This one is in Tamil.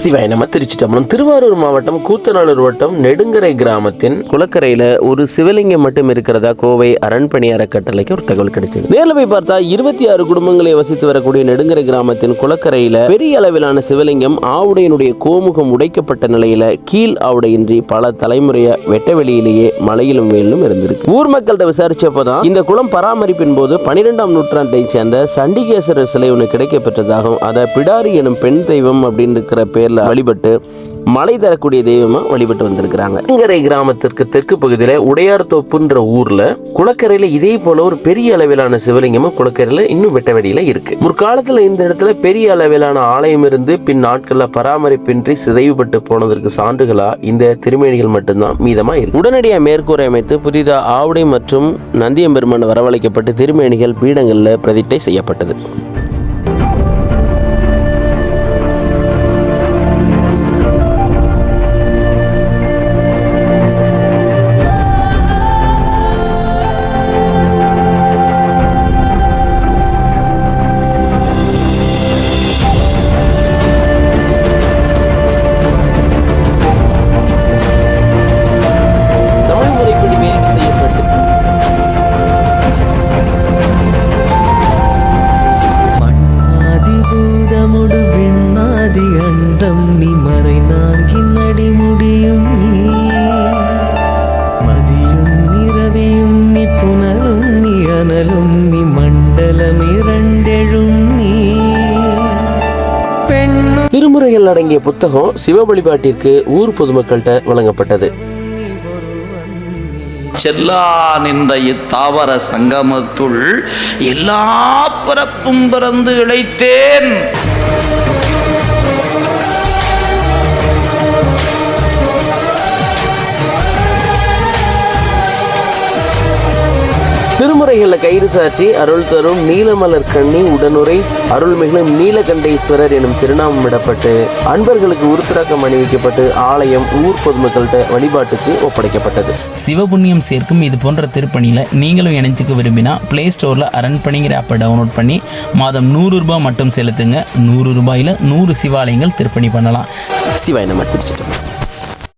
சிவாய நம. திருச்சிட்டம்பலம். திருவாரூர் மாவட்டம் கூத்தநாளூர் வட்டம் நெடுங்கரை கிராமத்தின் குளக்கரையில ஒரு சிவலிங்கம் மட்டும் இருக்கிறதா கோவை அரண்பணி அறக்கட்டளைக்கு ஒரு தகவல் கிடைச்சது. நேரில் போய் பார்த்தா 26 குடும்பங்களை வசித்து வரக்கூடிய நெடுங்கரை கிராமத்தின் குளக்கரையில பெரிய அளவிலான சிவலிங்கம் ஆவுடையினுடைய கோமுகம் உடைக்கப்பட்ட நிலையில கீழ் ஆவுடையின்றி பல தலைமுறையா வெட்ட வெளியிலேயே மலையிலும் வெயிலும் இருந்திருக்கு. ஊர் மக்கள்கிட்ட விசாரிச்சப்பதான் இந்த குளம் பராமரிப்பின் போது 12ஆம் நூற்றாண்டை சேர்ந்த சண்டிகேஸ்வரர் சிலை ஒன்று கிடைக்க பெற்றதாகவும் அதை பிடாரி எனும் பெண் தெய்வம் அப்படின்னு இருக்கிற பேர்ல வழிபட்டு மழை தரக்கூடிய தெய்வமா வழிபட்டு வந்திருக்கிறாங்க. நெடுங்கரை கிராமத்திற்கு தெற்கு பகுதியில உடையார்தோப்புன்ற ஊர்ல குளக்கரையில இதே போல ஒரு பெரிய அளவிலான சிவலிங்கமும் குளக்கரையில இன்னும் வெட்ட வெளியில இருக்கு. முற்காலத்துல இந்த இடத்துல பெரிய அளவிலான ஆலயம் இருந்து பின் நாட்கள்ல பராமரிப்பின்றி சிதைவுபட்டு போனதற்கு சான்றுகளா இந்த திருமேனிகள் மட்டும்தான் மீதமா இருக்கு. உடனடியாக மேற்கூரை அமைத்து புதிதா ஆவுடை மற்றும் நந்தியம்பெருமான் வரவழைக்கப்பட்டு திருமேனிகள் பீடங்கள்ல பிரதிட்டை செய்யப்பட்டது. நீ மறை நாங்கின் அடிமுடியும் நீ மதியும் நிறவியும் நீ புனலும் நீ அனலும் நீ மண்டலம் இரண்டெழும் நீ பெண்ணும். திருமுறைகள் அடங்கிய புத்தகம் சிவ வழிபாட்டிற்கு ஊர் பொதுமக்கள்கிட்ட வழங்கப்பட்டது. செல்லா நின்ற இத்தாவர சங்கமத்துள் எல்லா பிறப்பும் பிறந்து இழைத்தேன். திருமுறைகள்ல கயிறு சாற்றி அருள் தரும் நீலமலர் கண்ணி உடனுரை அருள்மிகு நீலகண்டேஸ்வரர் எனும் திருநாமம் இடப்பட்டு அன்பர்களுக்கு உருத்திராக்கம் அணிவிக்கப்பட்டு ஆலயம் ஊர் பொதுமக்கள்கிட்ட வழிபாட்டுக்கு ஒப்படைக்கப்பட்டது. சிவபுண்ணியம் சேர்க்கும் இது போன்ற திருப்பணியில நீங்களும் இணைஞ்சுக்க விரும்பினா பிளே ஸ்டோர்ல அரண்பணிங்கிற ஆப்பை டவுன்லோட் பண்ணி மாதம் 100 ரூபாய் மட்டும் செலுத்துங்க. 100 ரூபாயில 100 சிவாலயங்கள் திருப்பணி பண்ணலாம். சிவாய நம. திருச்சிட்டம்பலம்.